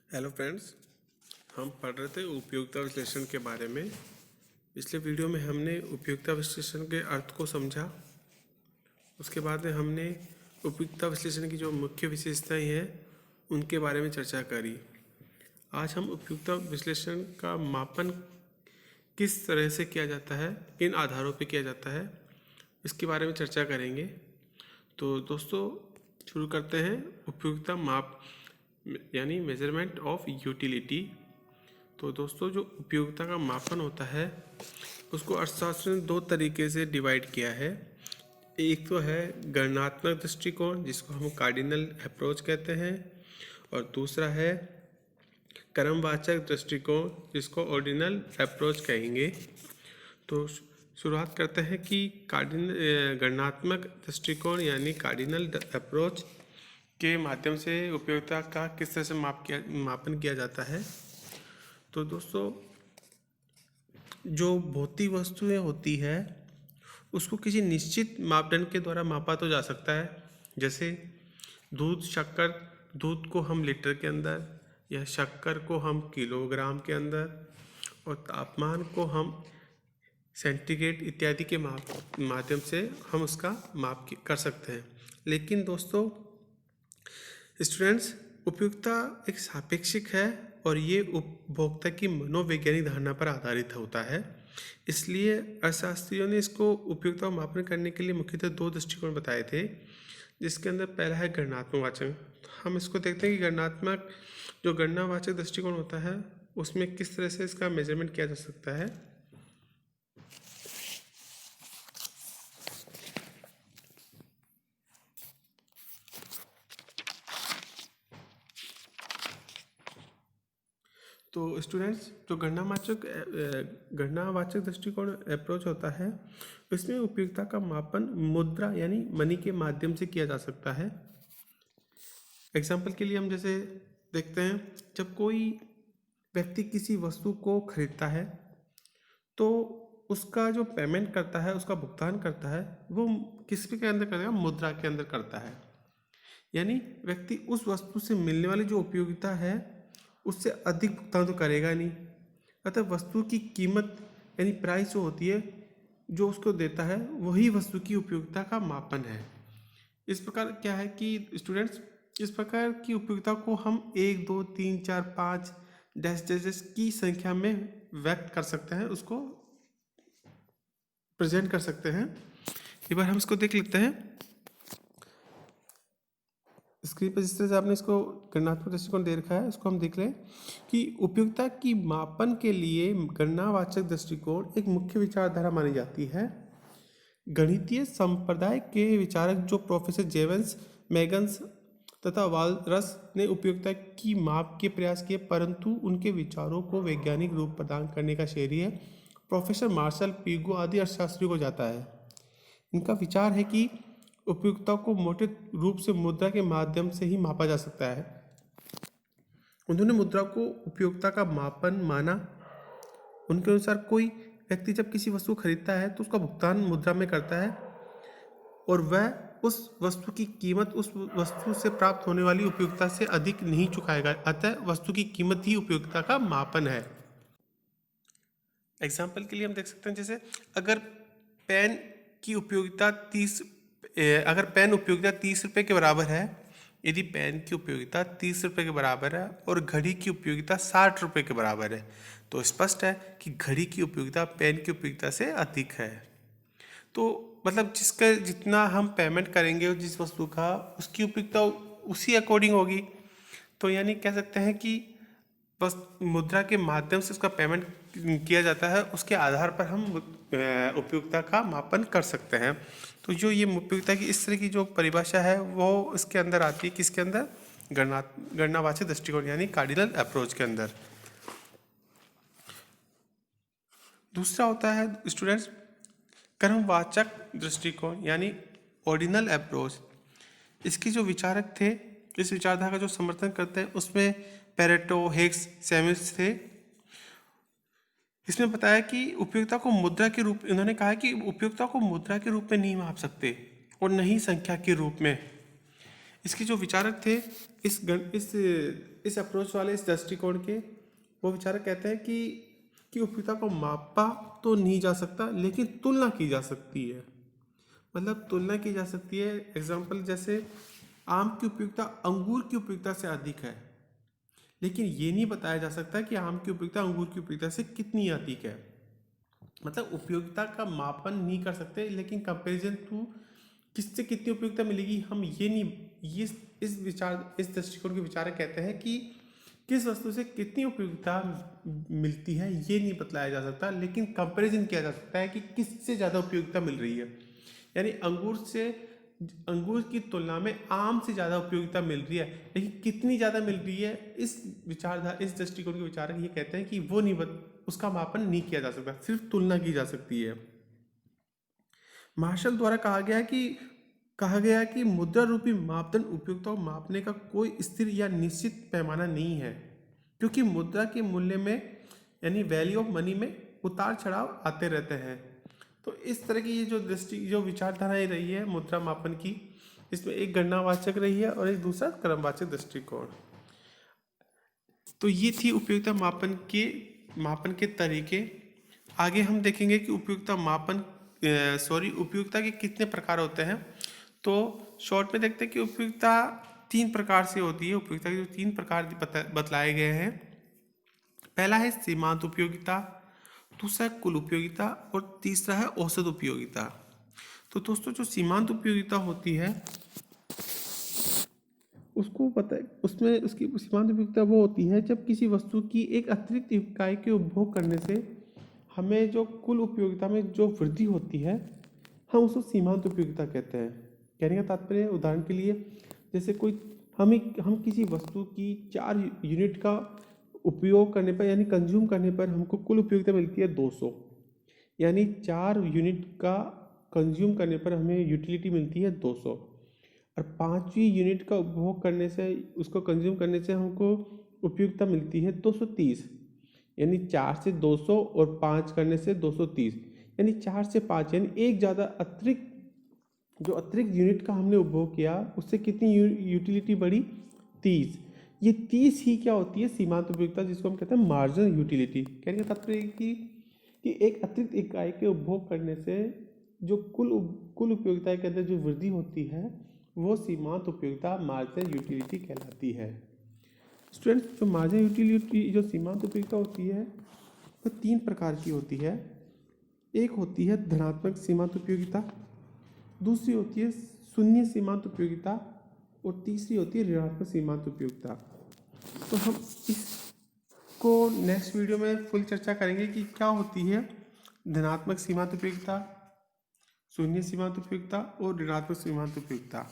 Hello friends, हम पढ़ रहे थे उपयोगिता विश्लेषण के बारे में। पिछले वीडियो में हमने उपयोगिता विश्लेषण के अर्थ को समझा। उसके बाद में हमने उपयोगिता विश्लेषण की जो मुख्य विशेषताएं हैं उनके बारे में चर्चा करी। आज हम उपयोगिता विश्लेषण का मापन किस तरह से किया जाता है, किन आधारों पर किया जाता है, इसके बारे में चर्चा करेंगे। तो दोस्तों शुरू करते हैं उपयोगिता माप यानी मेजरमेंट ऑफ यूटिलिटी। तो दोस्तों जो उपयोगिता का मापन होता है उसको अर्थशास्त्र ने दो तरीके से डिवाइड किया है। एक तो है गणनात्मक दृष्टिकोण जिसको हम कार्डिनल अप्रोच कहते हैं, और दूसरा है क्रमवाचक दृष्टिकोण जिसको ऑर्डिनल अप्रोच कहेंगे। तो शुरुआत करते हैं कि गणनात्मक दृष्टिकोण यानी कार्डिनल अप्रोच के माध्यम से उपयोगिता का किस तरह से मापन किया जाता है। तो दोस्तों जो भौतिक वस्तुएं होती है उसको किसी निश्चित मापदंड के द्वारा मापा तो जा सकता है। जैसे दूध को हम लीटर के अंदर, या शक्कर को हम किलोग्राम के अंदर, और तापमान को हम सेंटीग्रेड इत्यादि के माध्यम से हम उसका माप कर सकते हैं। लेकिन दोस्तों स्टूडेंट्स, उपयोगिता एक सापेक्षिक है और ये उपभोक्ता की मनोवैज्ञानिक धारणा पर आधारित होता है। इसलिए अर्थशास्त्रियों ने इसको उपयोगिता को मापन करने के लिए मुख्यतः दो दृष्टिकोण बताए थे, जिसके अंदर पहला है गणनात्मक वाचक। हम इसको देखते हैं कि जो गणनावाचक दृष्टिकोण होता है उसमें किस तरह से इसका मेजरमेंट किया जा सकता है। तो स्टूडेंट्स जो गणनावाचक दृष्टिकोण अप्रोच होता है इसमें उपयोगिता का मापन मुद्रा यानी मनी के माध्यम से किया जा सकता है। एग्जाम्पल के लिए हम जैसे देखते हैं, जब कोई व्यक्ति किसी वस्तु को खरीदता है तो उसका जो पेमेंट करता है, उसका भुगतान करता है, वो किस के अंदर करेगा? मुद्रा के अंदर करता है। यानी व्यक्ति उस वस्तु से मिलने वाली जो उपयोगिता है उससे अधिक भुगतान तो करेगा नहीं। अतः वस्तु की कीमत यानी प्राइस जो होती है जो उसको देता है वही वस्तु की उपयोगिता का मापन है। इस प्रकार क्या है कि स्टूडेंट्स, इस प्रकार की उपयोगिता को हम 1, 2, 3, 4, 5 डैश की संख्या में व्यक्त कर सकते हैं, उसको प्रेजेंट कर सकते हैं। एक बार हम इसको देख लेते हैं स्क्रीन पर। जिस तरह से आपने इसको गणनात्मक दृष्टिकोण दे रखा है उसको हम देख लें कि उपयोगिता की मापन के लिए गणनावाचक दृष्टिकोण एक मुख्य विचारधारा मानी जाती है। गणितीय संप्रदाय के विचारक जो प्रोफेसर जेवंस, मैगन्स तथा वालरस ने उपयोगिता की माप के प्रयास किए, परंतु उनके विचारों को वैज्ञानिक रूप प्रदान करने का श्रेय प्रोफेसर मार्शल पीगो आदि अर्थशास्त्रियों को जाता है। इनका विचार है कि उपयोगिता को मोटे रूप से मुद्रा के माध्यम से ही मापा जा सकता है। उन्होंने मुद्रा को उपयोगिता का मापन माना। उनके अनुसार कोई व्यक्ति जब किसी वस्तु को खरीदता है तो उसका भुगतान मुद्रा में करता है और वह उस वस्तु की कीमत उस वस्तु से प्राप्त होने वाली उपयोगिता से अधिक नहीं चुकाएगा। अतः वस्तु की कीमत ही उपयोगिता का मापन है। एग्जाम्पल के लिए हम देख सकते हैं, जैसे अगर पेन उपयोगिता 30 रुपये के बराबर है, यदि पेन की उपयोगिता 30 रुपये के बराबर है और घड़ी की उपयोगिता 60 रुपये के बराबर है, तो स्पष्ट है कि घड़ी की उपयोगिता पेन की उपयोगिता से अधिक है। तो मतलब जिसका जितना हम पेमेंट करेंगे जिस वस्तु का, उसकी उपयोगिता उसी अकॉर्डिंग होगी। तो यानी कह सकते हैं कि बस मुद्रा के माध्यम से उसका पेमेंट किया जाता है, उसके आधार पर हम उपयोगिता का मापन कर सकते हैं। तो जो ये उपयोगिता की इस तरह की जो परिभाषा है वो इसके अंदर आती है, किसके अंदर? गणनावाचक दृष्टिकोण यानी कार्डिनल अप्रोच के अंदर। दूसरा होता है स्टूडेंट्स क्रमवाचक दृष्टिकोण यानी ऑर्डिनल अप्रोच। इसके जो विचारक थे, इस विचारधारा का जो समर्थन करते हैं उसमें पेरेटो, हिग्स, सैमुअल्स थे। इसमें बताया कि उपयोगिता को मुद्रा के रूप, इन्होंने कहा कि उपयोगिता को मुद्रा के रूप में नहीं माप सकते और नहीं संख्या के रूप में। इसके जो विचारक थे इस अप्रोच वाले, इस दृष्टिकोण के, वो विचारक कहते हैं कि उपयुक्तता को मापा तो नहीं जा सकता, लेकिन तुलना की जा सकती है। मतलब तुलना की जा सकती है। एग्जाम्पल जैसे आम की उपयुक्तता अंगूर की उपयुक्तता से अधिक है, लेकिन ये नहीं बताया जा सकता कि आम की उपयुक्तता अंगूर की उपयुक्तता से कितनी अधिक है। मतलब उपयोगिता का मापन नहीं कर सकते, लेकिन कंपैरिजन टू किससे कितनी उपयोगिता मिलेगी हम ये नहीं, ये इस दृष्टिकोण के विचारक कहते हैं कि किस वस्तु से कितनी उपयोगिता मिलती है ये नहीं बतलाया जा सकता, लेकिन कंपैरिजन किया जा सकता है कि किससे ज़्यादा उपयोगिता मिल रही है। यानी अंगूर की तुलना में आम से ज़्यादा उपयोगिता मिल रही है, लेकिन कितनी ज़्यादा मिल रही है, इस दृष्टिकोण के विचारक ये कहते हैं कि वो उसका मापन नहीं किया जा सकता, सिर्फ तुलना की जा सकती है। मार्शल द्वारा कहा गया कि मुद्रा रूपी मापदंड उपयोगिता को मापने का कोई स्थिर या निश्चित पैमाना नहीं है, क्योंकि मुद्रा के मूल्य में यानी वैल्यू ऑफ मनी में उतार चढ़ाव आते रहते हैं। तो इस तरह की ये जो विचारधाराएं रही है मुद्रा मापन की, इसमें एक गणनावाचक रही है और एक दूसरा क्रमवाचक दृष्टिकोण। तो ये थी उपयोगिता मापन के तरीके। आगे हम देखेंगे कि उपयोगिता के कितने प्रकार होते हैं। तो शॉर्ट में देखते हैं कि उपयोगिता 3 प्रकार से होती है। उपयोगिता के जो 3 प्रकार बतलाए गए हैं, पहला है सीमांत उपयोगिता, दूसरा है कुल उपयोगिता और तीसरा है औसत उपयोगिता। तो दोस्तों जो सीमांत उपयोगिता होती है उसमें उसकी सीमांत उपयोगिता वो होती है जब किसी वस्तु की एक अतिरिक्त इकाई के उपभोग करने से हमें जो कुल उपयोगिता में जो वृद्धि होती है, हम उसको सीमांत उपयोगिता कहते हैं। कहने का तात्पर्य, उदाहरण के लिए जैसे हम किसी वस्तु की 4 यूनिट का उपयोग करने पर यानी कंज्यूम करने पर हमको कुल उपयोगिता मिलती है 200, यानी 4 यूनिट का कंज्यूम करने पर हमें यूटिलिटी मिलती है 200, और 5वीं यूनिट का उपभोग करने से, उसको कंज्यूम करने से हमको उपयोगिता मिलती है 230, यानी 4 से 200 और 5 करने से 230, यानी 4 से 5, यानी एक ज़्यादा अतिरिक्त यूनिट का हमने उपभोग किया, उससे कितनी यूटिलिटी बढ़ी, 30। ये 30 ही क्या होती है, सीमांत उपयोगिता, जिसको हम कहते हैं मार्जिनल यूटिलिटी। कहने का तात्पर्य कि एक अतिरिक्त इकाई के उपभोग करने से जो कुल उपयोगिता के अंदर जो वृद्धि होती है वो सीमांत उपयोगिता मार्जिनल यूटिलिटी कहलाती है। स्टूडेंट्स, जो मार्जिनल यूटिलिटी, जो सीमांत उपयोगिता होती है वो 3 प्रकार की होती है। एक होती है धनात्मक सीमांत उपयोगिता, दूसरी होती है शून्य सीमांत उपयोगिता और तीसरी होती है ऋणात्मक सीमांत उपयोगिता। तो हम इसको नेक्स्ट वीडियो में फुल चर्चा करेंगे कि क्या होती है धनात्मक सीमांत उपयोगिता, शून्य सीमांत उपयोगिता और ऋणात्मक सीमांत उपयोगिता।